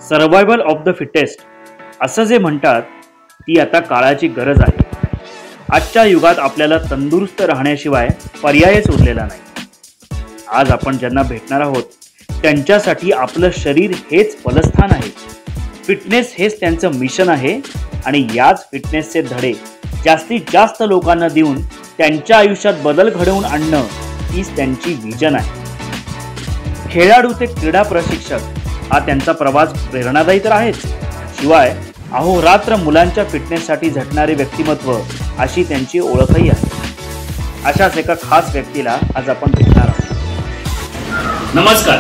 Survival of the fittest असं जे म्हणतात ती आता काळाची गरज आहे। आजच्या युगात आपल्याला तंदुरुस्त राहण्याशिवाय पर्यायच उरलेला नाही। आज आपण ज्यांना भेटणार आहोत त्यांच्यासाठी आपलं शरीर हेच बलस्थान आहे। फिटनेस हेच त्यांचं मिशन आहे आणि याच फिटनेसचे धडे जास्तीत जास्त लोकांना देऊन त्यांच्या आयुष्यात बदल घडवून आणणं हीच त्यांची विजन आहे। खेळाडू ते क्रीडा प्रशिक्षक हा त्यांचा प्रवास प्रेरणादायी तर आहेच, शिवाय अहोरात्र मुलांच्या फिटनेससाठी झटणारे व्यक्तिमत्व अशी त्यांची ओळखही आहे। अशाच एका खास व्यक्तीला आज आपण भेटणार आहोत। नमस्कार,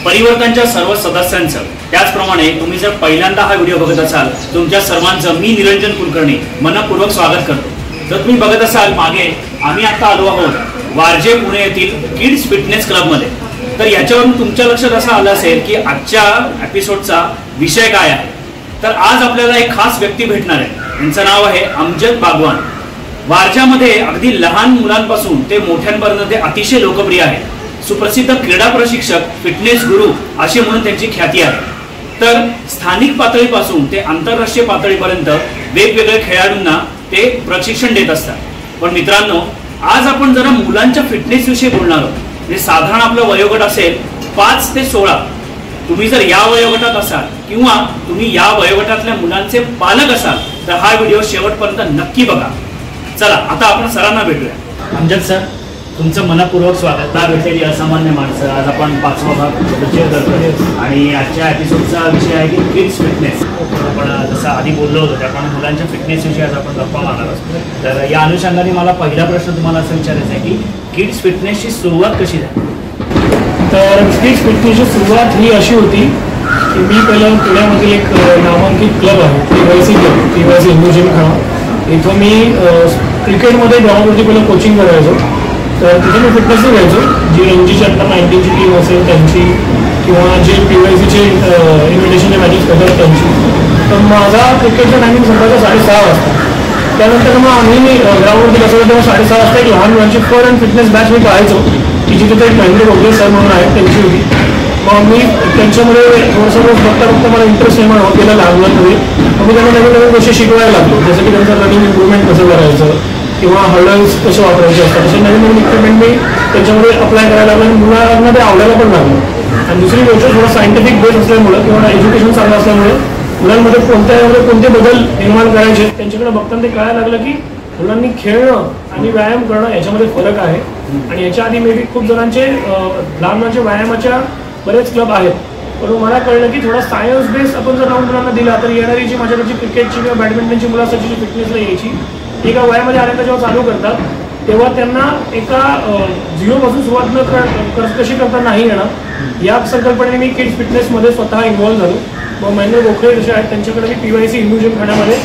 परिवर्तनच्या सर्व सदस्यांचं त्याचप्रमाणे तुम्ही जर पहिल्यांदा हा व्हिडिओ बघत असाल तुमच्या सर्वांचं मी निरंजन कुलकर्णी मनपूर्वक स्वागत करतो। जर तुम्ही बघत असाल मागे आम्ही आता आलो आहोत वारजे पुणे येथील किड्स फिटनेस क्लब मध्ये, तर याच्यावरून तुमच्या लक्षात असं आलं असेल की आजच्या एपिसोडचा विषय काय आहे। तर आज आपल्याला एक खास व्यक्ती भेटणार आहे, त्यांचं नाव आहे अमजद बागवान। वारजामध्ये अगदी लहान मुलांपासून ते मोठ्यांपर्यंत ते अतिशय लोकप्रिय आहे। सुप्रसिद्ध क्रीडा प्रशिक्षक, फिटनेस गुरु अशी म्हणून त्यांची ख्याती आहे। तर स्थानिक पातळीपासून ते आंतरराष्ट्रीय पातळीपर्यंत वेगवेगळ्या खेळाडूंना ते प्रशिक्षण देत असतात। पण मित्रांनो, आज आपण जरा मुलांच्या फिटनेस विषयी बोलणार आहोत। म्हणजे साधारण आपलं वयोगट असेल 5 ते 16। तुम्ही जर या वयोगटात असाल किंवा तुम्ही या वयोगटातल्या मुलांचे पालक असाल तर हा व्हिडिओ शेवटपर्यंत नक्की बघा। चला आता आपण सरांना भेटूया। अमजद सर, तुमचं मनपूर्वक स्वागत। ना भेटलेली असामान्य माणसं, आज आपण 5वा भाग परिचय करतोय आणि आजच्या एपिसोडचा विषय आहे की किड्स फिटनेस। आपण जसं आधी बोललो होतो त्याप्रमाणे मुलांच्या फिटनेस विषयी आज आपण गप्पा मारणार आहोत। तर या अनुषंगाने मला पहिला प्रश्न तुम्हाला असं विचारायचा आहे की किड्स फिटनेसची सुरुवात कशी झाली? तर किड्स फिटनेसची सुरुवात ही अशी होती की मी पहिलं पुण्यामधील एक नामांकित क्लब आहे PYC हिंदू जिमखाना, इथं मी क्रिकेटमध्ये ग्राउंडवरती पहिलं कोचिंग करायचो। तर तिथे मी फिटनेसही घ्यायचो, जी रणजीची आता 19ची टीम असेल त्यांची किंवा जे PYCचे इन्व्हिटेशनचे मॅचेस होतात त्यांची। तर माझा क्रिकेटचा टायमिंग सकाळचा 6:30 वाजता। त्यानंतर मग आम्ही ग्राउंडवरती कसं तेव्हा 6:30 वाजता एक लहान मुलांची फन अँड फिटनेस बॅच मी पाहायचो की जिथे ते महेंद्र गोगले सर म्हणून आहेत त्यांची होती। मग मी त्यांच्यामध्ये थोडंसं रोज बघता बघता मला इंटरेस्ट निर्माण होत गेला लहान मुलांमध्ये। मग मी त्यांना नवीन नवीन गोष्टी शिकवायला लागलो, जसं की त्यांचं रनिंग इम्प्रूव्हमेंट कसं करायचं किंवा हर्डल्स कसे वापरायचे असतात, असे नवीन नवीन इक्विपमेंट मी त्यांच्यामध्ये अप्लाय करायला लागलो आणि मुलांना ते आवडायला पण लागलं। आणि दुसरी गोष्ट थोडं सायंटिफिक बेस असल्यामुळे किंवा एज्युकेशन चांगलं असल्यामुळे मुलांमध्ये कोणते बदल निर्माण करायचे त्यांच्याकडे बघताना ते कळायला लागलं की मुलांनी खेळणं आणि व्यायाम करणं याच्यामध्ये फरक आहे। आणि याच्या आधी मे बी खूप जणांचे लहान मुलांच्या व्यायामाच्या बरेच क्लब आहेत, पण मला कळलं की थोडा सायन्स बेस आपण जर राऊंड मुलांना दिला तर येणारी जी माझ्याकडची क्रिकेटची किंवा बॅडमिंटनची मुलांसाठी जी फिटनेसला यायची एका वयामध्ये आल्यानंतर जेव्हा चालू करतात तेव्हा त्यांना एका 0 पासून सुरुवात न कशी करता नाही येणार या संकल्पनेने मी किड्स फिटनेसमध्ये स्वतः इन्व्हॉल्व झालो। मग महेंद्र गोखले जसे आहेत त्यांच्याकडे मी PYC हिंदू जिमखान्यामध्ये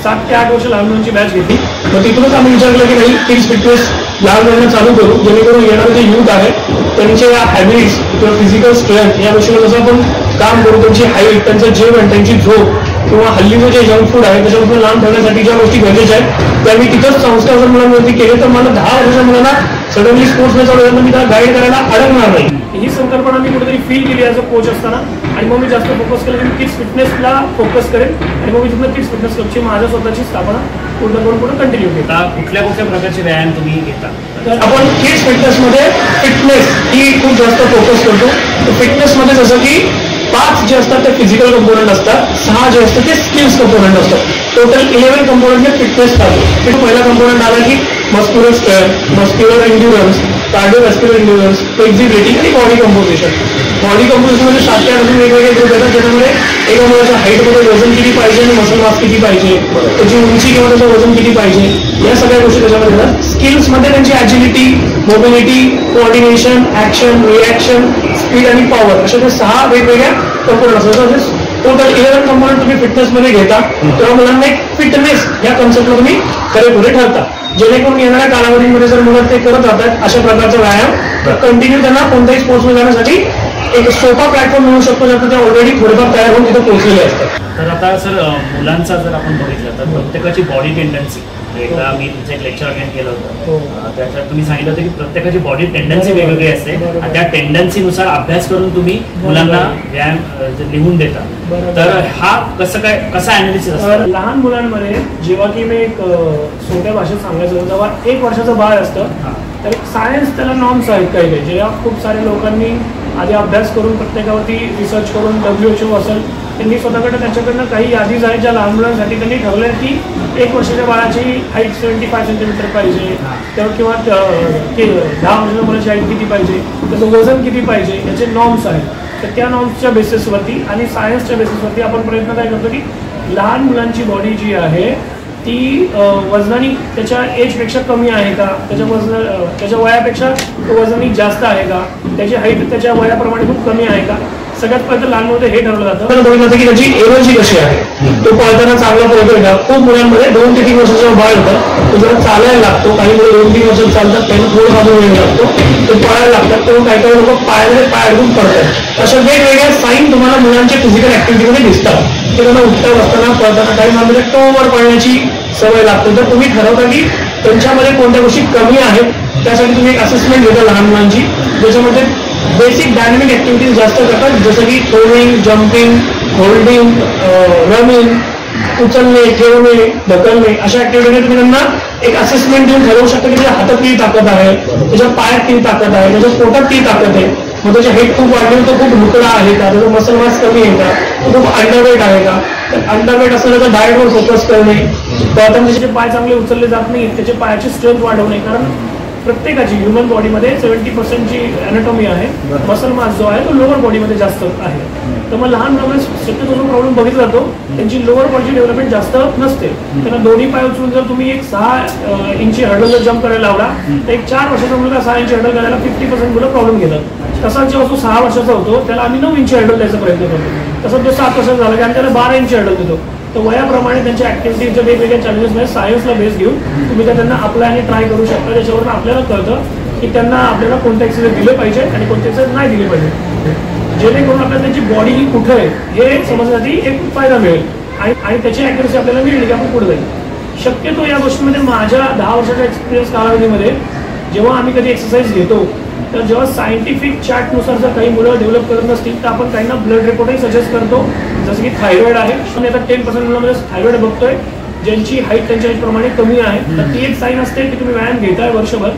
7 ते 8 वर्ष लहान मुलांची बॅच घेतली। मग तिथूनच आम्ही विचार केला की नाही किड्स फिटनेस लहान मुलांना चालू करू, जेणेकरून येणारे जे यूथ आहे त्यांचे हॅबिट्स किंवा फिजिकल स्ट्रेंथ या गोष्टीवर जसं आपण काम करू, त्यांची हाईट, त्यांचं जेवण, त्यांची झोप किंवा हल्लीचं जे जंक फूड आहे त्याच्यापासून लांब ठेवण्यासाठी ज्या गोष्टी गरजेच्या आहेत त्या मी तिथंच संस्कार जर मुलांवरती केले तर मला 10 वर्षाच्या मुलांना सडनली स्पोर्ट्सला चालू मी त्याला गाईड करायला अडकणार नाही। ही संकल्पना मी कुठेतरी फील केली ॲज अ कोच असताना आणि मग मी जास्त फोकस केलं की मी किड्स फिटनेसला फोकस करेन आणि मग मी तिथून किड्स फिटनेस क्लबची माझ्या स्वतःची स्थापना पूर्ण कंटिन्यू केली। कुठल्या प्रकारचे व्यायाम तुम्ही घेता? तर आपण किड्स फिटनेसमध्ये फिटनेस ही खूप जास्त फोकस करतो। फिटनेसमध्ये जसं की 5 जे असतात ते फिजिकल कंपोनंट असतात, 6 जे असतात ते स्किल्स कंपोनंट असतात। टोटल 11 कंपोनंट में फिटनेस राहतो। पहिला कंपोनंट आला की muscular strength, muscular endurance, cardiovascular endurance, flexibility आणि बॉडी कंपोजिशन। बॉडी कंपोजिशनमध्ये 7 ते 8 वेगवेगळे ग्रुप येतात, ज्याच्यामध्ये एका मुलाच्या हाईटमध्ये वजन किती पाहिजे आणि मसल मास किती पाहिजे, त्याची उंची किंवा त्याचं वजन किती पाहिजे, या सगळ्या गोष्टी त्याच्यामध्ये येतात। स्किल्समध्ये त्यांची agility, mobility, coordination, action, reaction, speed आणि पॉवर अशा ते 6 वेगवेगळ्या कंपोनंट असतात। टोटल 11 कंपोनंट तुम्ही फिटनेसमध्ये घेता तेव्हा मुलांना एक फिटनेस या कन्सेप्टला तुम्ही खरेखुरे ठरता, जेणेकरून येणाऱ्या कालावधीमध्ये जर मुलं ते करत राहतात अशा प्रकारचा व्यायाम कंटिन्यू त्यांना कोणत्याही स्पोर्ट्समध्ये जाण्यासाठी एक सोपा प्लॅटफॉर्म मिळू शकतो, ज्यात ते ऑलरेडी थोडेफार तयार होऊन तिथे पोहोचलेले असतात। तर आता सर मुलांचा जर आपण बघितलं तर प्रत्येकाची बॉडी टेंडन्सी एकदा मी तुमचं एक लेक्चर अटेंड केलं हो. होतं. त्याच्यात तुम्ही सांगितलं होतं की प्रत्येकाची बॉडी टेंडन्सी वेगवेगळी असते आणि त्या टेंडन्सीनुसार अभ्यास करून तुम्ही मुलांना व्यायाम लिहून देता. तर हा कसा ॲनालिसिस असतो? लहान मुलांमध्ये जेव्हा की मी एक सोप्या भाषेत सांगायचं होतं, जेव्हा 1 वर्षाचं बाळ असतं तर सायन्स त्याला नॉर्म्स आहेत काही काही, जेव्हा खूप सारे लोकांनी आधी अभ्यास करून प्रत्येकावरती रिसर्च करून WHO असेल त्यांनी स्वतःकडे त्याच्याकडनं काही यादीज आहेत ज्या लहान मुलांसाठी त्यांनी ठरवलं की 1 वर्षाच्या बाळाची हाईट 75 सेंटीमीटर पाहिजे किंवा 10 वर्षाच्या मुलाची हाईट किती पाहिजे, त्याचं वजन किती पाहिजे, याचे नॉर्म्स आहेत. तर त्या नॉर्म्सच्या बेसिसवरती आणि सायन्सच्या बेसिसवरती आपण प्रयत्न काय करतो की लहान मुलांची बॉडी जी आहे ती वजनाने त्याच्या एजपेक्षा कमी आहे का, त्याच्या वयापेक्षा वजनाने जास्त आहे का, त्याची हाईट त्याच्या वयाप्रमाणे खूप कमी आहे का. सगळ्यात पहिलं लहान मुलं हे ठरवलं जातं. बघितलं जातं की त्याची एनर्जी कशी आहे, तो पळताना चांगला पळतोय का. खूप मुलांमध्ये 2 ते 3 वर्षाचं बाळ होतं, तो जरा चालायला लागतो, काही मुलं 2-3 वर्षात चालतात, त्यांना थोडं बाजू वेळ लागतो, तो पळायला लागतात, तेव्हा काही काही लोक पायामध्ये पाय अडकून पडतात. अशा वेगवेगळ्या साईन तुम्हाला मुलांच्या फिजिकल ऍक्टिव्हिटीमध्ये दिसतात की त्यांना उठता बसताना पळताना काही मुलांमध्ये टोवर पळण्याची सवय लागते. तर तुम्ही ठरवता की त्यांच्यामध्ये कोणत्या गोष्टी कमी आहेत, त्यासाठी तुम्ही एक असेसमेंट घेता लहान मुलांची, ज्याच्यामध्ये बेसिक डायनॅमिक ऍक्टिव्हिटीज जास्त करतात, जसं की थ्रोइंग, जम्पिंग, होल्डिंग, रनिंग, उचलणे, ठेवणे, ढकलणे, अशा ऍक्टिव्हिटी तुम्ही त्यांना एक असेसमेंट देऊन ठरवू शकता की त्याच्या हातात किती ताकद आहे, त्याच्या पायात किती ताकद आहे, त्याच्या पोटात किती ताकद आहे. मग त्याची हाईट खूप वाढली तो खूप लुकडा आहे का, त्याचा मसल मास कमी आहे का, तो खूप अंडरवेट आहे का. तर अंडरवेट असलेलं तर डाएटवर फोकस करणे, तर त्याचे पाय चांगले उचलले जात नाही, त्याच्या पायाची स्ट्रेंथ वाढवणे. कारण प्रत्येकाची ह्युमन बॉडीमध्ये 70% जी अॅनाटॉमी आहे, मसल मास जो आहे तो लोअर बॉडीमध्ये जास्त आहे. तर मग लहान मुलांमध्ये शक्यतो जो प्रॉब्लेम बघितला जातो त्यांची लोअर बॉडीची डेव्हलपमेंट जास्त नसते. त्यांना दोन्ही पाय उचलून जर तुम्ही एक 6 इंची हर्डल जर जम्प करायला लावला तर एक 4 वर्षाचा मुलगा 6 इंची हर्डल करायला 50% मुलं प्रॉब्लेम घेतात. तसाच जेव्हा तो 6 वर्षाचा होतो त्याला आम्ही 9 इंची हर्डल द्यायचा प्रयत्न करतो. तसंच जो 7 वर्षाचा झाला की आम्ही त्याला 12 इंची हर्डल देतो. तर वयाप्रमाणे त्यांच्या ऍक्टिव्हिटीच्या वेगवेगळ्या चॅलेंजेस सायन्सला बेस घेऊन तुम्ही त्यांना अप्लाय आणि ट्राय करू शकता. त्याच्यावरून आपल्याला कळतं की त्यांना आपल्याला कोणते एक्सरसाइज दिले पाहिजे आणि कोणते एक्सरसाइज नाही दिले पाहिजे, जेणेकरून आपल्याला त्यांची बॉडी ही कुठे आहे हे समजण्यासाठी एक फायदा मिळेल आणि त्याची ॲक्युरसी आपल्याला मिळेल की आपण पुढे जाईल. शक्यतो या गोष्टीमध्ये माझ्या 10 वर्षाच्या एक्सपिरियन्स कालावधीमध्ये जेव्हा आम्ही कधी एक्सरसाइज घेतो तर जेव्हा सायंटिफिक चार्टनुसार जर काही मुलं डेव्हलप करत नसतील तर आपण काहींना ब्लड रिपोर्टही सजेस्ट करतो, जसं की थायरॉइड आहे. आता 10% मुलांमध्ये थायरॉइड बघतोय ज्यांची हाईट त्यांच्या एजप्रमाणे कमी आहे. तर ती एक साईन असते की तुम्ही व्यायाम घेताय वर्षभर,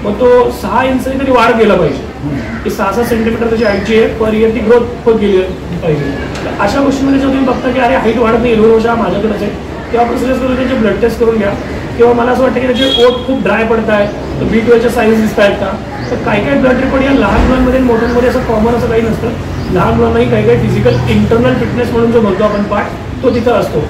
मग तो 6 इंचनी तरी वाढ गेला पाहिजे की 6-6 सेंटीमीटर त्याची हाईटची आहे, पर इयर ती ग्रोथ होत गेली पाहिजे. तर अशा गोष्टीमध्ये जेव्हा तुम्ही बघता की अरे हाईट वाढत नाही, 2 वर्ष माझ्याकडेच आहे, तेव्हा आपण सजेस्ट करू त्यांचे ब्लड टेस्ट करून घ्या. किंवा मला असं वाटतं की त्याचे ओठ खूप ड्राय पडत आहे, तर B12च्या साईन्स दिसत आहेत का. तर काही काही ब्लड रिपोर्ट या लहान मुलांमध्ये मोठ्यांमध्ये असं कॉमन असं काही नसतं. लहान मुलांनाही काही काही फिजिकल इंटरनल फिटनेस म्हणून जो म्हणतो आपण पार्ट तो तिथं असतो.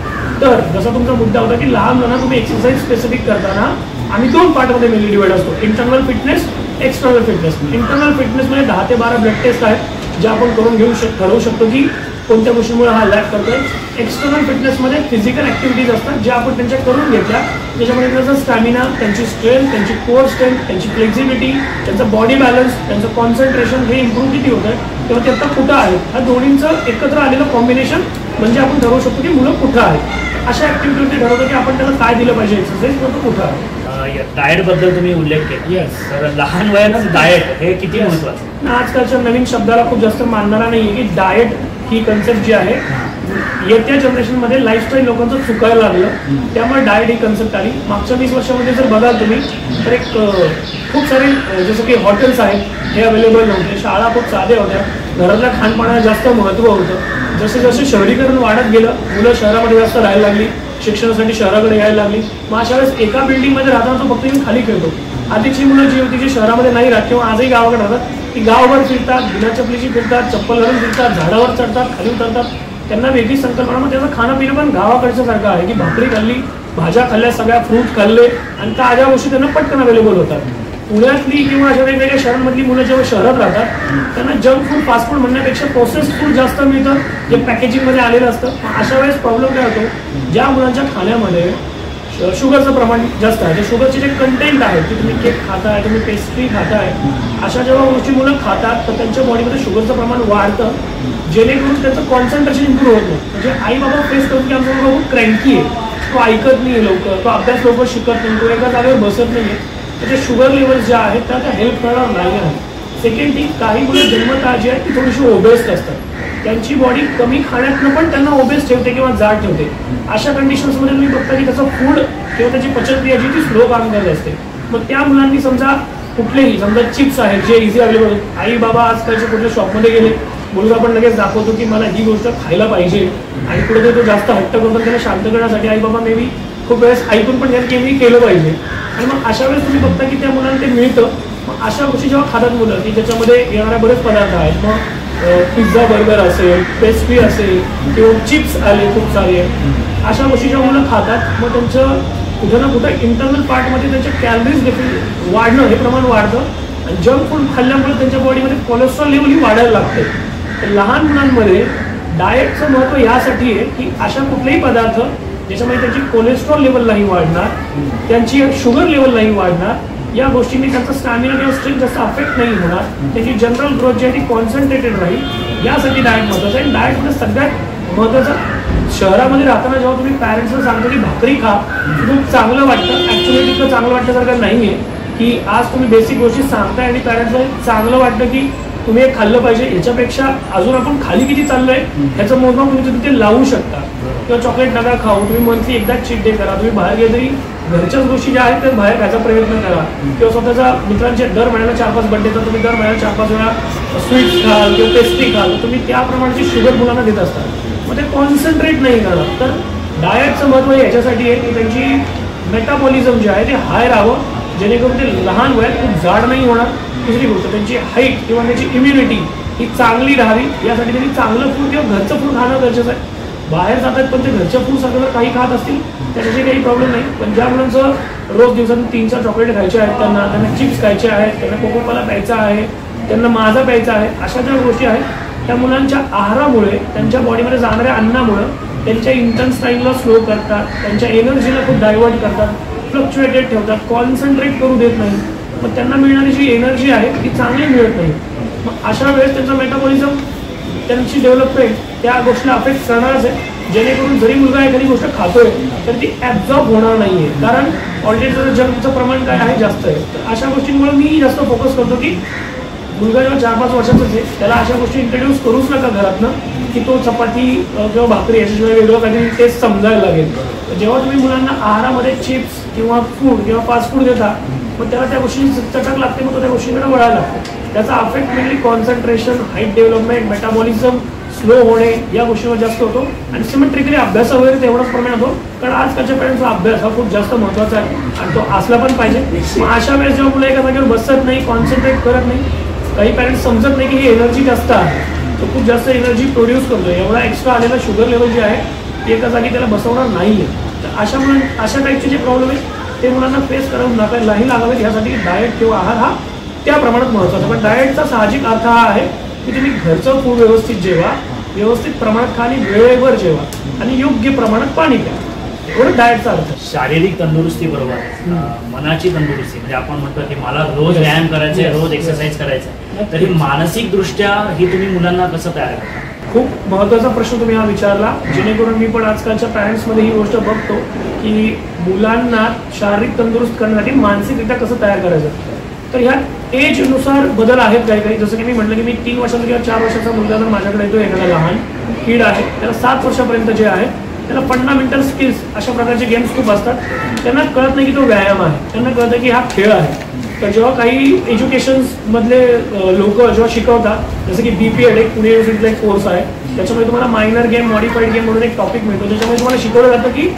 तर जसा तुमचा मुद्दा होता की लहान मुलांना तुम्ही एक्सरसाइज स्पेसिफिक करताना आम्ही 2 पार्टमध्ये मेनली डिवाइड असतो, internal fitness, external fitness. Internal फिटनेसमध्ये 10 ते 12 ब्लड टेस्ट आहेत ज्या आपण करून ठरवू शकतो की कोणत्या गोष्टीमुळे हा लॅक करतोय. एक्सटर्नल फिटनेसमध्ये फिजिकल ॲक्टिव्हिटीज असतात ज्या आपण त्यांच्या करून घेतल्या, ज्याच्यामध्ये त्यांचा स्टॅमिना, त्यांची स्ट्रेंथ, त्यांची कोर स्ट्रेंथ, त्यांची फ्लेक्झिबिलिटी, त्यांचा बॉडी बॅलन्स, त्यांचं कॉन्सन्ट्रेशन हे इम्प्रूव्ह किती होतं आहे तेव्हा ते आता कुठं आहे, ह्या दोन्हींचं एकत्र आलेलं कॉम्बिनेशन म्हणजे आपण ठरवू शकतो की मुलं कुठं आहेत. अशा ॲक्टिव्हिटी ठरवतो की आपण त्याला काय दिलं पाहिजे एक्सरसाइज, तो कुठं आहे. डाएट बद्दल तुम्ही उल्लेख केला. येस, तर लहान वयातच डाएट हे किती महत्त्वाचं. आजकालच्या नवीन शब्दाला खूप जास्त मानणारा नाही आहे की डाएट ही कन्सेप्ट जी आहे येत्या जनरेशनमध्ये लाईफस्टाईल लोकांचं चुकायला लागलं, त्यामुळे डाएट ही कन्सेप्ट आली. मागच्या 20 वर्षामध्ये जर बघाल तुम्ही तर एक खूप सारे जसं की हॉटेल्स आहेत हे अवेलेबल नव्हते, शाळा खूप साध्या होत्या, घरातल्या खानपानाला जास्त महत्त्व होतं. जसे जसे शहरीकरण वाढत गेलं, मुलं शहरामध्ये जास्त राहायला लागली, शिक्षणासाठी शहराकडे यायला लागली. मग अशा वेळेस एका बिल्डिंगमध्ये राहताना तो फक्त येऊन खाली खेळतो. आधीची मुलं जी होती जी शहरामध्ये नाही राहत किंवा आजही गावाकडे राहतात ती गावभर फिरतात, बिना चपलीची फिरतात, चप्पल घालून फिरतात, झाडावर चढतात, खाली उतरतात. त्यांना वेगळी संकल्पना, मग त्याचं खाणं पिणं पण गावाकडचं सारखं आहे की भाकरी खाल्ली, भाज्या खाल्ल्या, सगळ्या फ्रूट खाल्ले आणि ताज्या गोष्टी त्यांना पटकन अवेलेबल होतात. पुण्यातली किंवा अशा वेगवेगळ्या शहरांमधली मुलं जेव्हा शहरात राहतात त्यांना जंक फूड, फास्ट फूड म्हणण्यापेक्षा प्रोसेस फूड जास्त मिळतं जे पॅकेजिंगमध्ये आलेलं असतं. अशा वेळेस प्रॉब्लेम काय होतो, ज्या मुलांच्या खाण्यामध्ये शुगरचं प्रमाण जास्त आहे, शुगरचे जे कंटेंट आहे की तुम्ही केक खाताय, तुम्ही पेस्ट्री खाताय, अशा जेव्हा गोष्टी मुलं खातात तर त्यांच्या बॉडीमध्ये शुगरचं प्रमाण वाढतं, जेणेकरून त्याचं कॉन्सन्ट्रेशन इम्प्रूव्ह होतं. म्हणजे आई बाबा फेस करून की आमचा बाबा खूप क्रँकी आहे, तो ऐकत नाही लवकर, तो अभ्यास लवकर शिकत नाही, तो एका जागेवर बसत नाही, त्याचे शुगर लेवल्स ज्या आहेत त्या हेल्प करणार नाही आहे. सेकंड थिंग, काही मुलं जन्मतः जी आहे ती थोडीशी ओबेस्ट असतात, त्यांची बॉडी कमी खाण्यातनं पण त्यांना ओबेस ठेवते किंवा जाड ठेवते. अशा कंडिशन्समध्ये तुम्ही बघता की त्याचं फूड किंवा त्याची पचनक्रिया जी ती स्लो काम करत असते. मग त्या मुलांनी समजा कुठलेही समजा चिप्स आहेत जे इझी अवेलेबल, आई बाबा आजकालच्या कुठल्या शॉपमध्ये गेले, मुलगा पण लगेच दाखवतो की मला ही गोष्ट खायला पाहिजे आणि कुठे तो जास्त हट्ट करतो, त्याला शांत करण्यासाठी आई बाबा मे बी खूप वेळेस ऐकून पण घ्या की मी केलं पाहिजे. आणि मग अशा वेळेस तुम्ही बघता की त्या मुलांना ते मिळतं. मग अशा गोष्टी जेव्हा खातात मुलं की त्याच्यामध्ये येणारे बरेच पदार्थ आहेत, मग पिझ्झा बर्गर असेल, पेस्ट्री असेल किंवा चिप्स आले खूप सारे, अशा गोष्टी जेव्हा मुलं खातात मग त्यांचं कुठं ना कुठं इंटरनल पार्टमध्ये त्यांच्या कॅलरीज देखील वाढणं हे प्रमाण वाढतं. आणि जंक फूड खाल्ल्यामुळे त्यांच्या बॉडीमध्ये कोलेस्ट्रॉल लेवल ही वाढायला लागते. तर लहान मुलांमध्ये डाएटचं महत्त्व यासाठी आहे की अशा कुठलेही पदार्थ ज्याच्यामध्ये त्यांची कोलेस्ट्रॉल लेवल नाही वाढणार, त्यांची शुगर लेवल नाही वाढणार, या गोष्टींनी त्यांचा स्टॅमिना किंवा स्ट्रेंथ जास्त अफेक्ट नाही होणार, त्याची जनरल ग्रोथ जी आहे ती कॉन्सन्ट्रेटेड राहील, यासाठी डाएट महत्त्वाचं आहे. डाएटमध्ये सगळ्यात महत्त्वाचं, शहरामध्ये राहताना जेव्हा तुम्ही पॅरेंट्सला सांगतो की भाकरी खा, खूप चांगलं वाटतं, ॲक्च्युली तितकं चांगलं वाटण्यासारखं नाही आहे की आज तुम्ही बेसिक गोष्टी सांगताय आणि पॅरेंट्सला चांगलं वाटतं की तुम्ही हे खाल्लं पाहिजे. याच्यापेक्षा अजून आपण खाली किती चाललोय ह्याचं मोजमाप तुम्ही तिथे लावू शकता. किंवा चॉकलेट नका खाऊ, तुम्ही मंथली एकदा चीट डे करा, तुम्ही बाहेर गेले तरी घरच्याच गोष्टी ज्या आहेत त्या बाहेर खायचा प्रयत्न करा. किंवा स्वतःचा मित्रांचे दर महिन्याला 4-5 बड्डे तर तुम्ही दर महिन्याला 4-5 वेळा स्वीट्स खाल किंवा पेस्ट्री खाल, तुम्ही त्या प्रमाणाची शुगर मुलांना देत असता, मग ते कॉन्सन्ट्रेट नाही करणार. तर डाएटचं महत्त्व याच्यासाठी आहे की त्यांची मेटाबॉलिझम जे आहे ते हाय राहावं, जेणेकरून ते लहान वयात खूप जाड नाही होणार. दुसरी गोष्ट, त्यांची हाईट किंवा त्याची इम्युनिटी ही चांगली राहावी, यासाठी त्यांनी चांगलं फूड किंवा घरचं फूड खाणं गरजेचं आहे. बाहेर जातात पण ते घरच्या फूड सारखं जर काही खात असतील त्याच्याशी काही प्रॉब्लेम नाही. पण ज्या मुलांचं रोज दिवसातून 3-4 चॉकलेट खायचे आहेत, त्यांना चिप्स खायचे आहेत, त्यांना कोकोकोला प्यायचा आहे, त्यांना माझा प्यायचा आहे, अशा ज्या गोष्टी आहेत त्या मुलांच्या आहारामुळे, त्यांच्या बॉडीमध्ये जाणाऱ्या अन्नामुळं त्यांच्या इंटेस्टाईनला स्लो करतात, त्यांच्या एनर्जीला खूप डायवर्ट करतात, फ्लक्च्युएटेड ठेवतात, कॉन्सन्ट्रेट करू देत नाही. मग त्यांना मिळणारी जी एनर्जी आहे ती चांगली मिळत नाही. मग अशा वेळेस त्यांचं मेटाबॉलिझम, त्यांची डेव्हलपमेंट त्या गोष्टीला अफेक्ट करणारच आहे. जेणेकरून जरी मुलगा एखादी गोष्ट खातोय तर ती ॲब्झॉर्ब होणार नाही आहे, कारण ऑलरेडी त्याचं जंकचं प्रमाण काय आहे जास्त आहे. तर अशा गोष्टींमुळे मी जास्त फोकस करतो की मुलगा जेव्हा 4-5 वर्षाचाच आहे त्याला अशा गोष्टी इंट्रोड्यूस करूच नका घरातनं की तो चपाती किंवा भाकरी याच्याशिवाय वेगळं काहीतरी टेस्ट समजायला लागेल. जेव्हा तुम्ही मुलांना आहारामध्ये चिप्स किंवा फूड किंवा फास्ट फूड देता मग त्याला त्या गोष्टींची चटक लागते, मग तो त्या गोष्टींकडे वळायला लागतो. त्याचा affect mainly concentration, height development, metabolism slow होणे या गोष्टीवर जास्त होतो. आणि सिमेट्रिकली अभ्यास वगैरे तेवढाच प्रमाण होतो, कारण आजकालच्या पॅरेंट्सचा अभ्यास हा खूप जास्त महत्त्वाचा आहे आणि तो असला पण पाहिजे. मग अशा वेळेस जेव्हा मुलं एका जागेवर बसत नाही, कॉन्सन्ट्रेट करत नाही, काही पॅरेंट्स समजत नाही की ही एनर्जी जास्त आहे, तो खूप जास्त एनर्जी प्रोड्यूस करतो, एवढा एक्स्ट्रा आलेला शुगर लेवल जे आहे ते एका जागी त्याला बसवणार नाही आहे. तर अशा टाईपचे जे प्रॉब्लेम आहेत ते मुलांना फेस करावं नाही लागावेत, यासाठी डाएट किंवा आहार हा त्या प्रमाणात महत्त्वाचा. पण डाएटचा साहजिक अर्थ हा आहे की तुम्ही घरचं फूड व्यवस्थित जेवा, व्यवस्थित प्रमाणात खा आणि वेळेवर जेवा आणि योग्य प्रमाणात पाणी प्या, एवढं डाएटचा अर्थ. शारीरिक तंदुरुस्ती बरोबर मनाची तंदुरुस्ती, म्हणजे आपण म्हणतो की मला रोज व्यायाम करायचा आहे, रोज एक्सरसाइज करायचा आहे, तरी मानसिक दृष्ट्या ही तुम्ही मुलांना कसं तयार करता? खूप महत्त्वाचा प्रश्न तुम्ही हा विचारला, जेणेकरून मी पण आजकालच्या पॅरेंट्समध्ये ही गोष्ट बघतो की मुलांना शारीरिक तंदुरुस्त करण्यासाठी मानसिकरित्या कसं तयार करायचं. तर ह्यात एजनुसार बदल आहेत काही काही. जसं की मी म्हटलं की मी 3 वर्षाचा किंवा 4 वर्षाचा मुलगा जर माझ्याकडे येतो, एखादा लहान किड आहे त्याला 7 वर्षापर्यंत जे आहे त्याला फंडामेंटल स्किल्स अशा प्रकारचे गेम्स खूप असतात. त्यांना कळत नाही की तो व्यायाम आहे, त्यांना कळतं की हा खेळ आहे. तर जेव्हा काही एज्युकेशन्समधले लोक जेव्हा शिकवतात, जसं की BPED एक पुणे युनिव्हर्सिटीतला एक कोर्स आहे, त्याच्यामध्ये तुम्हाला मायनर गेम, मॉडिफाईड गेम म्हणून एक टॉपिक मिळतो, ज्याच्यामध्ये तुम्हाला शिकवलं जातं की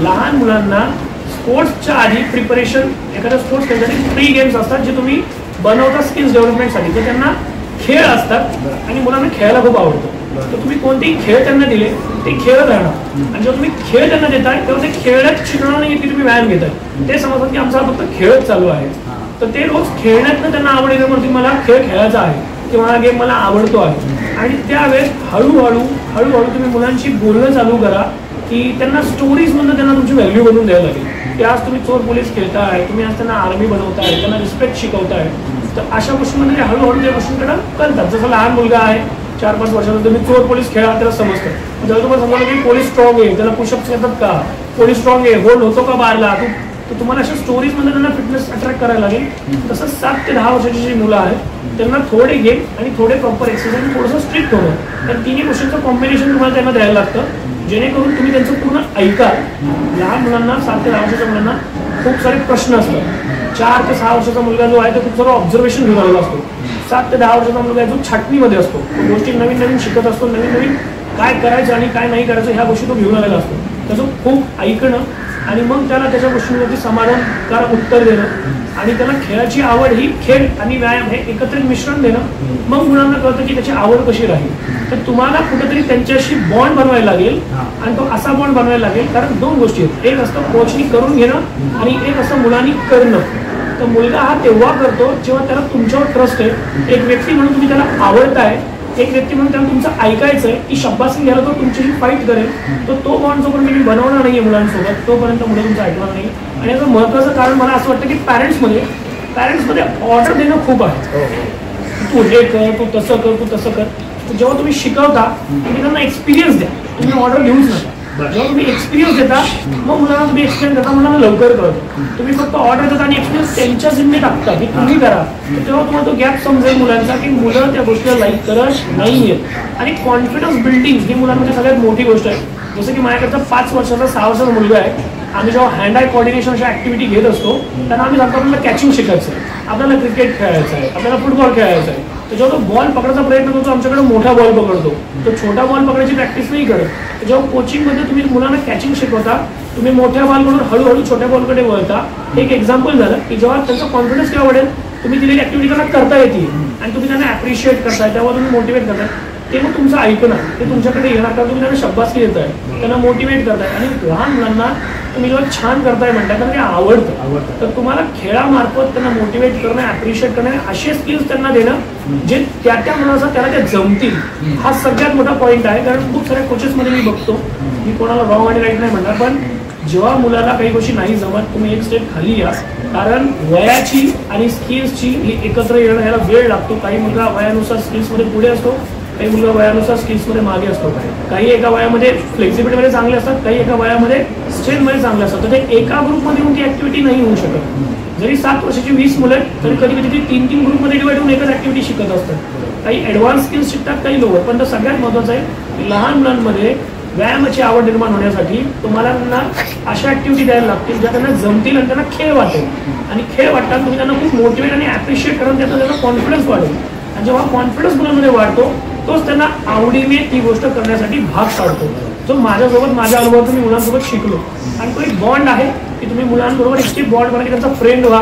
लहान मुलांना स्पोर्ट्सच्या आधी प्रिपरेशन, एखाद्या स्पोर्ट्स खेळण्यासाठी प्री गेम्स असतात जे तुम्ही बनवता स्किल्स डेव्हलपमेंटसाठी. तर त्यांना खेळ असतात आणि मुलांना खेळायला खूप आवडतं. तर तुम्ही कोणतेही खेळ त्यांना दिले ते खेळत राहणार, आणि जेव्हा तुम्ही खेळ त्यांना देताय तेव्हा ते खेळण्यात शिकणार नाही की तुम्ही व्यायाम घेताय, ते समजतात की आमचा फक्त खेळच चालू आहे. तर ते रोज खेळण्यातनं त्यांना आवड येते, म्हणून मला खेळ खेळायचा आहे किंवा हा गेम मला आवडतो आहे. आणि त्यावेळेस हळूहळू तुम्ही मुलांशी बोलणं चालू करा की त्यांना स्टोरीजमधून त्यांना तुमची व्हॅल्यू बनवून द्यायला लागेल की आज तुम्ही चोर पोलीस खेळताय, तुम्ही आज त्यांना आर्मी बनवताय, त्यांना रिस्पेक्ट शिकवताय. तर अशा गोष्टींमध्ये हळूहळू त्या गोष्टींकडे कळतात. जसं लहान मुलगा आहे 4-5 वर्षानंतर तुम्ही चोर पोलीस खेळा त्याला समजतं. जेव्हा तुम्हाला समजा की पोलीस स्ट्रॉंग आहे, त्याला पुशअप्स येतात का, पोलीस स्ट्रॉंग आहे, होल्ड होतो का बारला तू, तर तुम्हाला अशा स्टोरीजमध्ये त्यांना फिटनेस अट्रॅक्ट करायला लागेल. तसंच 7 ते 10 वर्षाची जी मुलं आहेत त्यांना थोडे गेम आणि थोडे प्रॉपर एक्सरसाइज आणि थोडंसं स्ट्रिक्ट होणं, तर तिन्ही गोष्टींचं कॉम्बिनेशन तुम्हाला त्यांना द्यायला लागतं, जेणेकरून तुम्ही त्यांचं पूर्ण ऐका. लहान मुलांना 7 ते 10 वर्षाच्या मुलांना खूप सारे प्रश्न असतात. 4 ते 6 वर्षाचा मुलगा जो आहे तो खूप सारं ऑब्झर्वेशन घेऊन आलेला असतो. 7 ते 10 वर्षाचा मुलगा जो छाटणीमध्ये असतो, तो गोष्टी नवीन नवीन शिकत असतो, नवीन नवीन काय करायचं आणि काय नाही करायचं ह्या गोष्टी तो घेऊन आलेला असतो. त्याचं खूप ऐकणं आणि मग त्याला त्याच्या गोष्टींवरती समाधानकारक उत्तर देणं आणि त्याला खेळाची आवड ही खेळ आणि व्यायाम हे एकत्रित मिश्रण देणं, मग मुलांना कळतं की त्याची आवड कशी राहील. तर तुम्हाला कुठेतरी त्यांच्याशी बॉन्ड बनवायला लागेल आणि तो असा बॉन्ड बनवायला लागेल, कारण 2 गोष्टी आहेत. एक असतं कोचनी करून घेणं आणि एक असतं मुलांनी करणं. तर मुलगा हा तेव्हा करतो जेव्हा त्याला तुमच्यावर ट्रस्ट आहे. एक व्यक्ती म्हणून तुम्ही त्याला आवडताय, एक व्यक्ती म्हणून त्याला तुमचं ऐकायचं आहे की शब्बासी घ्यायला तो तुमच्याशी फाईट करेल. तो बॉन्ड जोपर्यंत तुम्ही बनवणार नाहीये मुलांसोबत तोपर्यंत मुलं तुमचं ऐकणार नाही. आणि याचं महत्त्वाचं कारण मला असं वाटतं की पॅरेंट्समध्ये ऑर्डर देणं खूप आहे. तू हे कर, तू तसं कर, तू तसं कर. जेव्हा तुम्ही शिकवता तुम्ही त्यांना एक्सपिरियन्स द्या, तुम्ही ऑर्डर घेऊच नका. जेव्हा तुम्ही एक्सपिरियन्स देता मग मुलांना तुम्ही एक्सप्लेन करता, मुलांना लवकर कळतं. तुम्ही फक्त ऑर्डर देता आणि एक्सपिरियन्स त्यांच्या जिम्मे टाकता की तुम्ही करा, तेव्हा तुम्हाला तो गॅप समजेल मुलांचा की मुलं त्या गोष्टीला लाईक करत नाहीये. आणि कॉन्फिडन्स बिल्डिंग ही मुलांमध्ये सगळ्यात मोठी गोष्ट आहे. जसं की माझ्याकडचा 5 वर्षाचा 6 वर्षाचा मुलगा आहे. आम्ही जेव्हा हँड आय कोऑर्डिनेशन अशा ऍक्टिव्हिटी घेत असतो त्यांना आम्ही सांगतो आपल्याला कॅचिंग शिकायचं आहे, आपल्याला क्रिकेट खेळायचं आहे, आपल्याला फुटबॉल खेळायचं आहे. तर जेव्हा तो बॉल पकडायचा प्रयत्न करतो आमच्याकडे मोठा बॉल पकडतो, तो छोटा बॉल पकडायची प्रॅक्टिस नाही करत. जेव्हा कोचिंगमध्ये तुम्ही मुलांना कॅचिंग शिकवता तुम्ही मोठ्या बॉलकडून हळूहळू छोट्या बॉलकडे वळता. एक एक्झाम्पल झालं की जेव्हा त्यांचा कॉन्फिडन्स केव्हा वाढेल, तुम्ही दिलेली ऍक्टिव्हिटी त्यांना करता येते आणि तुम्ही त्यांना ॲप्रिशिएट करताय, तेव्हा तुम्ही मोटिवेट करताय, ते मग तुमचं ऐकणार, ते तुमच्याकडे येणार, कारण तुम्ही त्यांना शब्बासकी देताय, त्यांना मोटिवेट करताय. आणि लहान मुलांना तुम्ही जेव्हा छान करताय म्हणताय तर ते आवडतं. तर तुम्हाला खेळामार्फत त्यांना मोटिवेट करणं, ॲप्रिशिएट करणं, असे स्किल्स त्यांना देणं जे त्या मुलाचा त्याला ते जमतील, हा सगळ्यात मोठा पॉईंट आहे. कारण खूप साऱ्या कोचेसमध्ये मी बघतो, मी कोणाला रॉंग आणि राईट नाही म्हणणार, पण जेव्हा मुलाला काही गोष्टी नाही जमत तुम्ही एक स्टेप खाली या, कारण वयाची आणि स्किल्सची ही एकत्र येणं याला वेळ लागतो. काही मुलगा वयानुसार स्किल्समध्ये पुढे असतो, काही मुलगा वयानुसार स्किल्समध्ये मागे असतो. काही एका वयामध्ये फ्लेक्सिबिलिटीमध्ये चांगले असतात, काही एका वयामध्ये स्ट्रेंथमध्ये चांगले असतात. तर ते एका ग्रुपमध्ये येऊन ती ऍक्टिव्हिटी नाही होऊ शकत. जरी 7 वर्षाची 20 मुलं आहेत तरी कधी कधी ती 3-3 ग्रुपमध्ये डिवाइड होऊन एकच ऍक्टिव्हिटी शिकत असतात. काही ॲडव्हान्स स्किल्स शिकतात, काही लोअर. पण सगळ्यात महत्त्वाचं आहे लहान मुलांमध्ये व्यायामाची आवड निर्माण होण्यासाठी तुम्हाला त्यांना अशा ऍक्टिव्हिटी द्यायला लागतील ज्या त्यांना जमतील आणि त्यांना खेळ वाटेल. आणि खेळ वाटतात तुम्ही त्यांना खूप मोटिवेट आणि ॲप्रिशिएट करून त्यांना कॉन्फिडन्स वाढेल. आणि जेव्हा कॉन्फिडन्स मुलांमध्ये वाढतो तोच त्यांना आवडीने ती गोष्ट करण्यासाठी भाग पाडतो. जो माझ्यासोबत माझ्या अनुभवातून मी मुलांसोबत शिकलो. आणि तो एक बॉन्ड आहे की तुम्ही मुलांबरोबर इतकी बॉन्ड बना की त्यांचा फ्रेंड व्हा.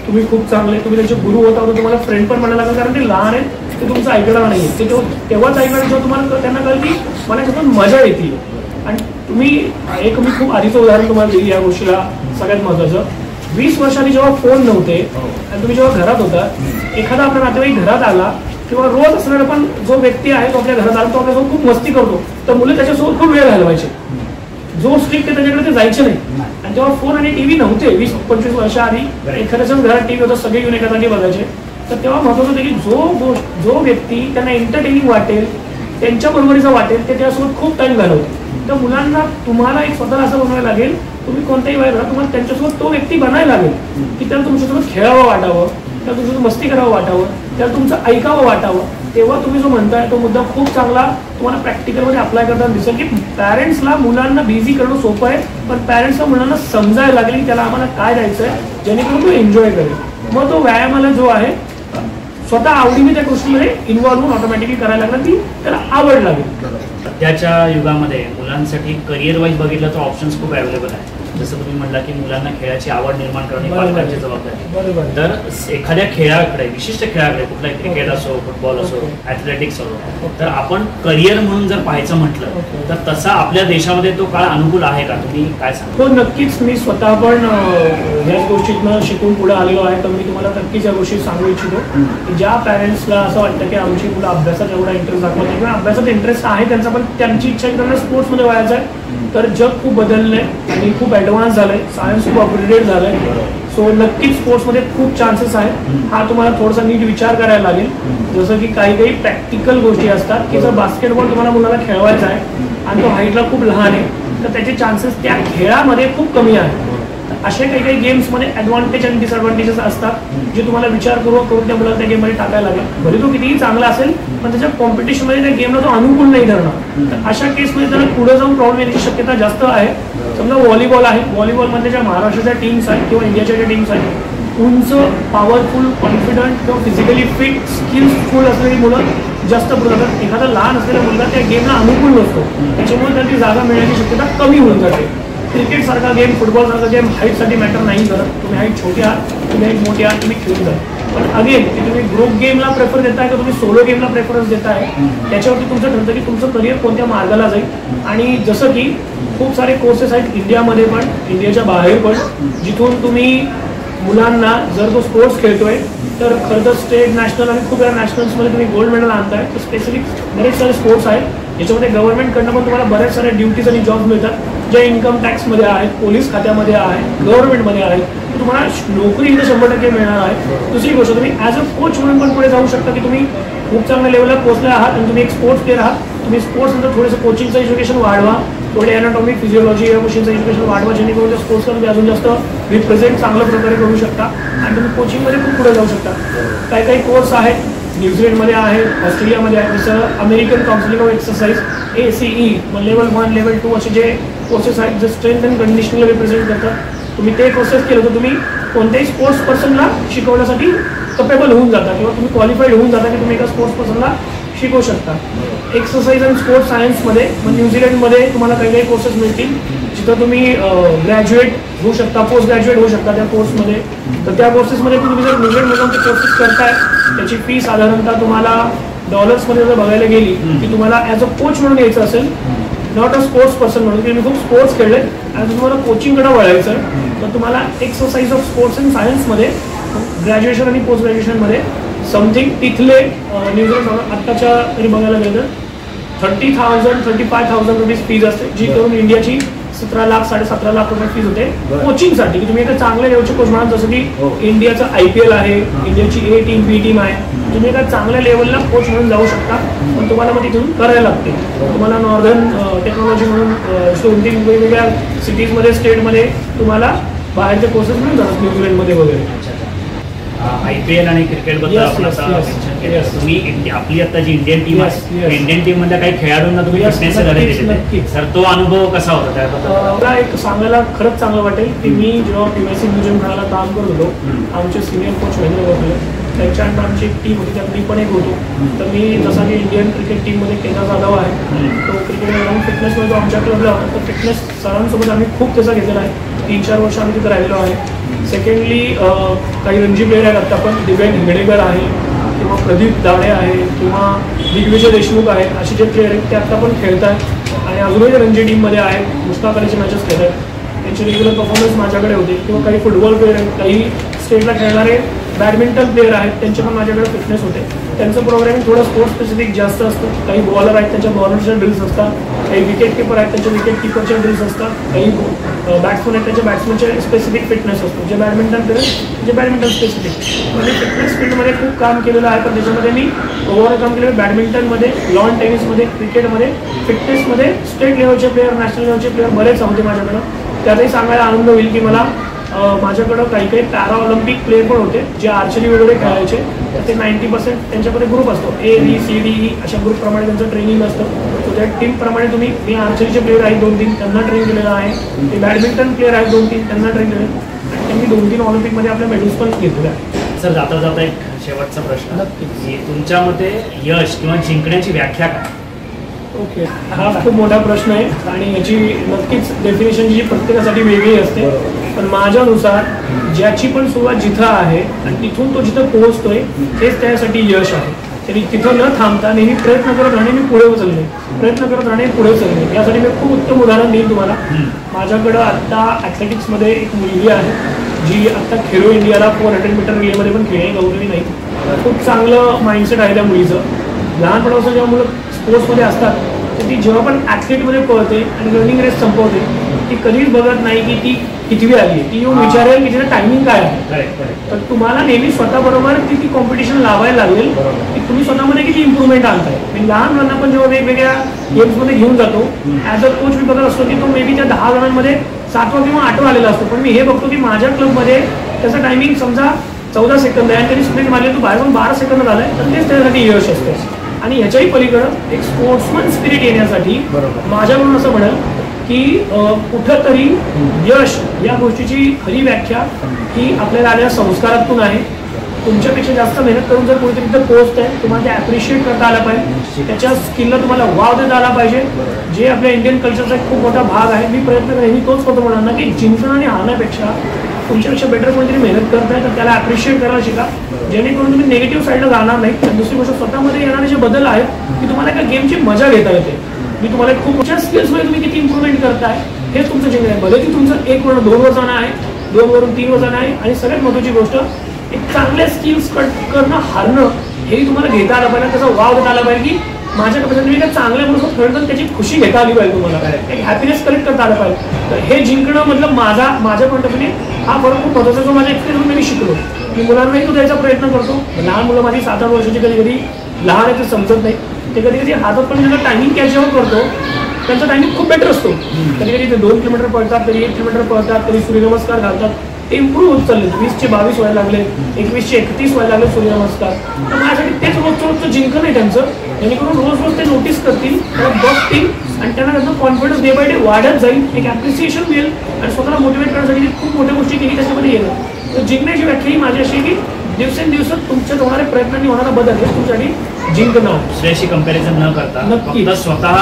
तुम्ही खूप चांगले, तुम्ही त्यांचे गुरु होता होता, तुम्हाला फ्रेंड पण म्हणायला लागेल, कारण ते लहान आहेत, ते तुमचं ऐकणार नाही. ते तेव्हाच ऐकणार जेव्हा तुम्हाला त्यांना कळेल की मला त्याच्यातून मजा येते. आणि तुम्ही मी खूप आधीचं उदाहरण तुम्हाला दिली या गोष्टीला. सगळ्यात महत्त्वाचं 20 वर्षांनी जेव्हा फोन नव्हते आणि तुम्ही जेव्हा घरात होता, एखादा आपला नातेवाईक घरात आला किंवा रोज असणारा पण जो व्यक्ती आहे तो आपल्या घरात आला, तो आपल्यासोबत खूप मस्ती करतो, तर मुलं त्याच्यासोबत खूप वेळ घालवायचे. जो स्ट्रिक्ट आहे त्याच्याकडे ते जायचे नाही. आणि तेव्हा फोन आणि टीव्ही नव्हते. 20-25 वर्षा आधी एखाद्याच्याच घरात टीव्ही होता, सगळे येऊन एका जागी बघायचे. तर तेव्हा महत्त्वाचं होतं की जो व्यक्ती त्यांना एंटरटेनिंग वाटेल, त्यांच्या बरोबरीचा वाटेल, ते त्यासोबत खूप टाइम घालवतो. तर मुलांना तुम्हाला एक स्वतःला असं बनवायला लागेल, तुम्ही कोणत्याही वयात तुम्हाला त्यांच्यासोबत तो व्यक्ती बनायला लागेल की त्याला तुमच्यासोबत खेळावं वाटावं, त्याला तुमच्यासोबत मस्ती करावं वाटावं, त्याला तुमचं ऐकावं वाटावं. तेव्हा तुम्ही जो म्हणताय तो मुद्दा खूप चांगला तुम्हाला प्रॅक्टिकलमध्ये अप्लाय करताना दिसेल की पॅरेंट्सला मुलांना बिझी करणं सोपं आहे, पण पॅरेंट्सला मुलांना समजायला लागेल की त्याला आम्हाला काय द्यायचं आहे जेणेकरून तो एन्जॉय करेल. मग तो व्यायामाला जो आहे स्वतः आवडीने त्या गोष्टीमध्ये इन्व्हॉल्व्ह होऊन ऑटोमॅटिकली करायला लागला की त्याला आवड लागेल. सध्याच्या युगामध्ये मुलांसाठी करिअर वाईज बघितलं तर ऑप्शन्स खूप अवेलेबल आहे. जसं तुम्ही म्हटला की मुलांना खेळाची आवड निर्माण करणे पालकांची जबाबदारी. तर एखाद्या खेळाकडे, विशिष्ट खेळाकडे, कुठलाही क्रिकेट असो, फुटबॉल असो, ॲथलेटिक्स असो, तर आपण करिअर म्हणून जर पाहायचं म्हटलं तर तसा आपल्या देशामध्ये तो काळ अनुकूल आहे का? तुम्ही काय सांगा? हो, नक्कीच. मी स्वतः पण ह्याच गोष्टीतनं शिकून पुढे आलेलो आहे. तर मी तुम्हाला नक्कीच या गोष्टी सांगू इच्छितो की ज्या पॅरेंट्सला असं वाटतं की आमची मुलं अभ्यासात एवढा इंटरेस्ट दाखवत नाही किंवा अभ्यासात इंटरेस्ट आहे त्यांचा, पण त्यांची इच्छा की त्यांना स्पोर्ट्समध्ये व्हायचं आहे, तर जग खूप बदललंय आणि खूप ॲडव्हान्स झालंय, सायन्स खूप अपग्रेडेड झालंय. सो नक्कीच स्पोर्ट्समध्ये खूप चान्सेस आहेत. हा तुम्हाला थोडासा नीट विचार करायला लागेल. जसं की काही प्रॅक्टिकल गोष्टी असतात की जर बास्केटबॉल तुम्हाला मुलाला खेळवायचा आहे आणि तो हाईटला खूप लहान आहे तर त्याचे चान्सेस त्या खेळामध्ये खूप कमी आहेत. असे काही काही गेम्समध्ये ॲडव्हान्टेज आणि डिसएडव्हान्टेजेस असतात जे तुम्हाला विचार करून त्या मुलाला त्या गेममध्ये टाकायला लागेल. भले तो कितीही चांगला असेल पण त्याच्या कॉम्पिटिशनमध्ये त्या गेमला तो अनुकूल नाही ठरणार. तर अशा केसमध्ये त्याला पुढे जाऊन प्रॉब्लेम येण्याची शक्यता जास्त आहे. समजा व्हॉलीबॉल आहे, व्हॉलीबॉलमध्ये ज्या महाराष्ट्राच्या टीम्स आहेत किंवा इंडियाच्या ज्या टीम्स आहेत, उंच, पॉवरफुल, कॉन्फिडंट किंवा फिजिकली फिट, स्किल्सफुल असलेली मुलं जास्त पुढे जातात. एखादा लहान असलेला मुलगा त्या गेमला अनुकूल नसतो, त्याच्यामुळे त्याला ती जागा मिळण्याची शक्यता कमी होऊन जाते. क्रिकेट सारखा गेम, फुटबॉल सारखा गेम हाईटसाठी मॅटर नाही करत. तुम्ही हाईट छोटी आहात, तुम्ही हाईट मोठी आहात, तुम्ही खेळून जा. पण अगेन की तुम्ही ग्रुप गेमला प्रेफर देताय का तुम्ही सोलो गेमला प्रेफरन्स देताय, त्याच्यावरती तुमचं ठरतं की तुमचं करिअर कोणत्या मार्गाला जाईल. आणि जसं की खूप सारे कोर्सेस आहेत इंडियामध्ये पण, इंडियाच्या बाहेर पण, जिथून तुम्ही मुलांना जर तो स्पोर्ट्स खेळतोय तर खरं तर स्टेट, नॅशनल आणि खूप वेळा नॅशनल्समध्ये तुम्ही गोल्ड मेडल आणताय. तर स्पेसिफिक बरेच सारे स्पोर्ट्स आहेत याच्यामध्ये गव्हर्नमेंटकडनं पण तुम्हाला बऱ्याच साऱ्या ड्युटीज आणि जॉब्स मिळतात ज्या इन्कम टॅक्समध्ये आहेत, पोलीस खात्यामध्ये आहेत, गव्हर्नमेंटमध्ये आहेत. तर तुम्हाला नोकरी इथं 100% मिळणार आहे. दुसरी गोष्ट, तुम्ही ॲज अ कोच म्हणून पण पुढे जाऊ शकता की तुम्ही खूप चांगल्या लेवलला पोहोचले आहात आणि तुम्ही एक स्पोर्ट्स प्लेअर आहात. तुम्ही स्पोर्ट्स नंतर थोडंसं कोचिंगचं एज्युकेशन वाढवा, थोडे ॲनाटॉमी, फिजिओलॉजी या गोष्टींचं एज्युकेशन वाढवा, जेणेकरून त्या स्पोर्ट्सला तुम्ही अजून जास्त रिप्रेझेंट चांगल्या प्रकारे करू शकता आणि तुम्ही कोचिंगमध्ये खूप पुढे जाऊ शकता. काही काही कोर्स आहेत न्यूझीलंडमध्ये आहे, ऑस्ट्रेलियामध्ये आहे, जसं American counselling of exercise ACE, level 1, level 2 असे जे कोर्सेस आहेत जे स्ट्रेंथ अँड कंडिशनिंगला रिप्रेझेंट करतात. तुम्ही ते कोर्सेस केलं तर तुम्ही कोणत्याही स्पोर्ट्स पर्सनला शिकवण्यासाठी कपेबल होऊन जाता किंवा तुम्ही क्वालिफाईड होऊन जाता की तुम्ही एका स्पोर्ट्स पर्सनला शिकवू शकता. एक्सरसाइज अँड स्पोर्ट्स सायन्समध्ये मग न्यूझीलंडमध्ये तुम्हाला काही काही कोर्सेस मिळतील जिथं तुम्ही ग्रॅज्युएट होऊ शकता, पोस्ट ग्रॅज्युएट होऊ शकता त्या कोर्समध्ये. तर त्या कोर्सेसमध्ये तुम्ही जर न्यूझीलंडमध्ये जाऊन ते कोर्सेस करताय त्याची फी साधारणतः तुम्हाला डॉलर्समध्ये जर बघायला गेली की तुम्हाला ॲज अ कोच म्हणून यायचं असेल, नॉट अ स्पोर्ट्स पर्सन म्हणून की तुम्ही खूप स्पोर्ट्स खेळले आणि तुम्हाला कोचिंगकडे वळायचं तर तुम्हाला एक्सरसाइज ऑफ स्पोर्ट्स अँड सायन्समध्ये ग्रॅज्युएशन आणि पोस्ट ग्रॅज्युएशनमध्ये समथिंग तिथले न्यूझीलंड आत्ताच्या तरी बघायला गेलं तर 35,000 रुपीज फीज असते, जी करून इंडियाची 17 लाख 17.5 लाख रुपये फीज होते कोचिंगसाठी. की तुम्ही एका चांगल्या लेवलचे कोच म्हणाल, जसं की इंडियाचं IPL आहे, इंडियाची A टीम, B टीम आहे, तुम्ही एका चांगल्या लेवलला कोच म्हणून जाऊ शकता. पण तुम्हाला मग तिथून करायला लागते. तुम्हाला नॉर्दर्न टेक्नॉलॉजी म्हणून 2-3 वेगवेगळ्या सिटीजमध्ये, स्टेटमध्ये तुम्हाला बाहेरचे कोर्सेस मिळून जातात न्यूझीलंडमध्ये वगैरे. IPL आणि क्रिकेटबद्दल आपण तुम्ही आपली आता जी इंडियन टीम आहे, इंडियन टीम मधल्या काही खेळाडूंना तुम्ही सर तो अनुभव कसा होता त्याबद्दल? मला एक सांगायला खरंच चांगलं वाटेल की मी जेव्हा PYC म्युझियम खेळायला काम करत होतो, आमचे सिनियर कोच महेंद्र गोखले त्यांच्यानंतर आमची एक टीम होती, त्यात मी पण एक होतो. तर मी जसा की इंडियन क्रिकेट टीममध्ये केदार जाधव आहे, तो क्रिकेटमध्ये जाऊन फिटनेसमध्ये जो आमच्या क्लबला होता, तर फिटनेस सरांसोबत आम्ही खूप त्याचा घेतलेला आहे. 3-4 वर्ष आम्ही तिथे राहिलेलो आहे. सेकंडली काही रणजी प्लेयर आहेत आता पण, दिव्यांग हिंगणेकर आहे किंवा प्रदीप दाडे आहे किंवा दिग्विजय देशमुख आहे, असे जे प्लेयर आहेत ते आत्ता पण खेळत आहेत आणि अजूनही रणजी टीममध्ये आहेत. मुश्ताक अलीचे मॅचेस खेळत आहेत, त्यांचे रेग्युलर परफॉर्मन्स माझ्याकडे होते. किंवा काही फुटबॉल प्लेयर आहेत, काही स्टेटला खेळणारे बॅडमिंटन प्लेयर आहेत, त्यांचे पण माझ्याकडे फिटनेस होते. त्यांचं प्रोग्रामिंग थोडं स्पोर्ट्स स्पेसिफिक जास्त असतं. काही बॉलर आहेत त्यांच्या बॉलरच्या ड्रिल्स असतात, काही विकेट किपर आहेत त्यांच्या विकेट किपरच्या ड्रिल्स असतात, काही बॅट्समन आहेत त्यांच्या बॅट्समनचे स्पेसिफिक फिटनेस असतो. जे बॅडमिंटन प्लेयर जे बॅडमिंटन स्पेसिफिक म्हणजे फिटनेस फील्डमध्ये खूप काम केलेलं आहे. पण त्याच्यामध्ये मी ओव्हरऑल काम केलेलं बॅडमिंटनमध्ये, लॉन टेनिसमध्ये, क्रिकेटमध्ये, फिटनेसमध्ये स्टेट लेवलचे प्लेयर, नॅशनल लेवलचे प्लेयर बरेच होते माझ्याकडं. त्यातही सांगायला आनंद होईल की मला माझ्याकडं काही काही पॅरा ऑलिम्पिक प्लेयर पण होते जे आर्चरी वगैरे खेळायचे. तर ते 90% त्यांच्याकडे ग्रुप असतो, ABCDE अशा ग्रुपप्रमाणे त्यांचं ट्रेनिंग असतं. सो त्या टीमप्रमाणे तुम्ही, मी आर्चरीचे प्लेयर आहेत 2-3 त्यांना ट्रेन केलेलं आहे, ते बॅडमिंटन प्लेयर आहेत 2-3 त्यांना ट्रेन केलेलं आणि त्यांनी 2-3 ऑलिम्पिकमध्ये आपल्या मेडल्स पण घेतलेले आहेत. सर जाता जाता एक शेवटचा प्रश्न, की तुमच्या मते यश किंवा जिंकण्याची व्याख्या काय? ओके, हा खूप मोठा प्रश्न आहे आणि याची नक्कीच डेफिनेशन जी प्रत्येकासाठी वेगळी असते. पण माझ्यानुसार ज्याची पण सुरुवात जिथं आहे आणि तिथून तो जिथं पोहोचतोय हेच त्यासाठी यश आहे. तरी तिथं न थांबता नेहमी प्रयत्न करत राहणे, मी पुढे चालले, प्रयत्न करत राहणे, पुढे चालले. यासाठी मी खूप उत्तम उदाहरण देईन तुम्हाला. माझ्याकडं आत्ता ॲथलेटिक्समध्ये एक मुलगी आहे जी आत्ता खेलो इंडियाला 400 मीटर रिलेमध्ये पण खेळणे गौरवी नाही. खूप चांगलं माइंडसेट आहे त्या मुलीचं. लहानपणापासून जेव्हा मुलं स्पोर्ट्समध्ये असतात तर ती जेव्हा पण ॲथलीटमध्ये पळते आणि रनिंग रेस संपवते ती कधीच बघत नाही की ती कितवी आली आहे. ती येऊन विचारेल की तिचं टायमिंग काय आहे. तर तुम्हाला नेहमी स्वतःबरोबर ती कॉम्पिटिशन लावायला लागेल की तुम्ही स्वतःमध्ये किती इम्प्रूव्हमेंट आणताय. मी लहान मुलांना पण जेव्हा वेगवेगळ्या गेम्समध्ये घेऊन जातो ॲज अ कोच मी बघत असतो की तो मे बी त्या 10 जणांमध्ये 7वा किंवा 8वा आलेला असतो. पण मी हे बघतो की माझ्या क्लबमध्ये त्याचं टायमिंग समजा 14 सेकंद आहे आणि त्यांनी स्प्रिंट मारले तो बाहेरून 12 सेकंद झालाय तर तेच त्याच्यासाठी यश असते. आणि ह्याच्याही पलीकडं एक स्पोर्ट्समन स्पिरिट येण्यासाठी माझ्याकडून असं म्हणेल की कुठंतरी यश या गोष्टीची खरी व्याख्या ही आपल्याला आलेल्या संस्कारातून आहे. तुमच्यापेक्षा जास्त मेहनत करून जर कोणीतरी तिथं पोहोचत आहे तुम्हाला ते ॲप्रिशिएट करता आलं पाहिजे. त्याच्या स्किलला तुम्हाला वाव देता आला पाहिजे जे आपल्या इंडियन कल्चरचा एक खूप मोठा भाग आहे. मी प्रयत्न नेहमी तोच करतो म्हणणार की जिंकणं आणि हारण्यापेक्षा तुमच्यापेक्षा बेटर कोणीतरी मेहनत करताय तर त्याला ॲप्रिशिएट करायला शिका जेणेकरून तुम्ही निगेटिव्ह साईडला जाणार नाही. आणि दुसरी गोष्ट स्वतःमध्ये येणारे जे बदल आहेत की तुम्हाला एका गेमची मजा घेता येते. मी तुम्हाला खूप मोठ्या स्किल्समध्ये तुम्ही किती इम्प्रूव्हमेंट करताय हेच तुमचं जिंकणं आहे. भले की तुमचं 1 वरून 2 वर जाणं आहे 2 वरून 3 वर जाणं आहे. आणि सगळ्यात महत्त्वाची गोष्ट एक चांगल्या स्किल्स करणं हारणं हेही तुम्हाला घेता आलं पाहिजे. त्याचा वाव देता आला पाहिजे की माझ्या कपड्यात मी चांगल्या म्हणून खेळतो त्याची खुशी घेता आली पाहिजे. तुम्हाला एक हॅपीनेस कलेक्ट करता आलं पाहिजे. तर हे जिंकणं मतलब माझ्या पॉईंट ऑफ व्ह्यूने हा फरक खूप महत्त्वाचा जो माझ्या एक्सपिरियन्स मी शिकलो की मुलांनाही तो द्यायचा प्रयत्न करतो. लहान मुलं माझी 7-8 वर्षाची कधी कधी लहान आहे ते समजत नाही ते कधी कधी हातात पण त्यांना टायमिंग कॅच आउट करतो त्यांचा टायमिंग खूप बेटर असतो. कधी कधी ते 2 किलोमीटर पळतात कधी 1 किलोमीटर पळतात कधी सूर्यनमस्कार घालतात. ते इम्प्रूव्ह होत चालले 20 चे 22 व्हायला लागले 21 चे 31 व्हायला लागले सूर्यनमस्कार. तर माझ्यासाठी तेच रोजचं जिंकण आहे त्यांचं जेणेकरून रोज ते नोटीस करतील त्याला बघतील आणि त्यांना त्याचा कॉन्फिडन्स डे बाय डे वाढत जाईल. एक ॲप्रिसिएशन मिळेल आणि स्वतःला मोटिवेट करण्यासाठी खूप मोठ्या गोष्टी केली त्याच्यामध्ये येणं. तर जिंकण्याची व्याख्या ही माझी अशी की दिवसेंदिवस तुमच्यात होणाऱ्या प्रयत्नांनी होणारा बदल हे तुमच्यासाठी जिंकणं. दुसऱ्याशी कंपॅरिझन न करता नक्कीच स्वतः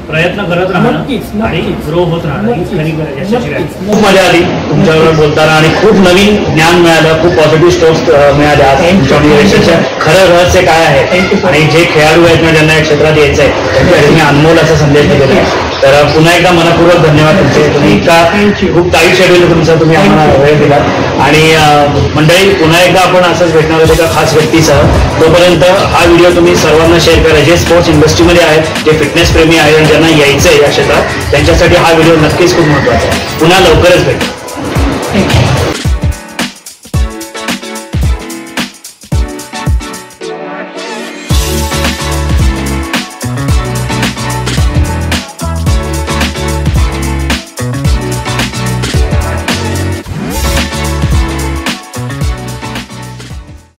प्रयत्न करत राहणं आणि ग्रो होत राहणं हीच खरी खूप मजा आली तुमच्याबरोबर बोलताना आणि खूप नवीन ज्ञान मिळालं. खूप पॉझिटिव्ह स्टोक्स मिळाले आज तुमच्या यशाचं खरं रहस्य काय आहे आणि जे खेळाडू आहेत ना ज्यांना या क्षेत्रात यायचं आहे त्यांच्यासाठी तुम्ही अनमोल असा संदेश दिलेला आहे. तर पुन्हा एकदा मनपूर्वक धन्यवाद तुमचे. तुम्ही इतका खूप टाईट शेड्यूल तुमचा तुम्ही आम्हाला वेळ दिला आणि मंडळी पुन्हा एकदा आपण असंच भेटणार होतो एका खास व्यक्तीसह. तोपर्यंत हा व्हिडिओ तुम्ही सर्वांना शेअर करा जे स्पोर्ट्स इंडस्ट्रीमध्ये आहेत जे फिटनेस प्रेमी आहेत आणि ज्यांना यायचं आहे या क्षेत्रात त्यांच्यासाठी हा व्हिडिओ नक्कीच खूप महत्त्वाचा आहे. पुन्हा लवकरच भेटू.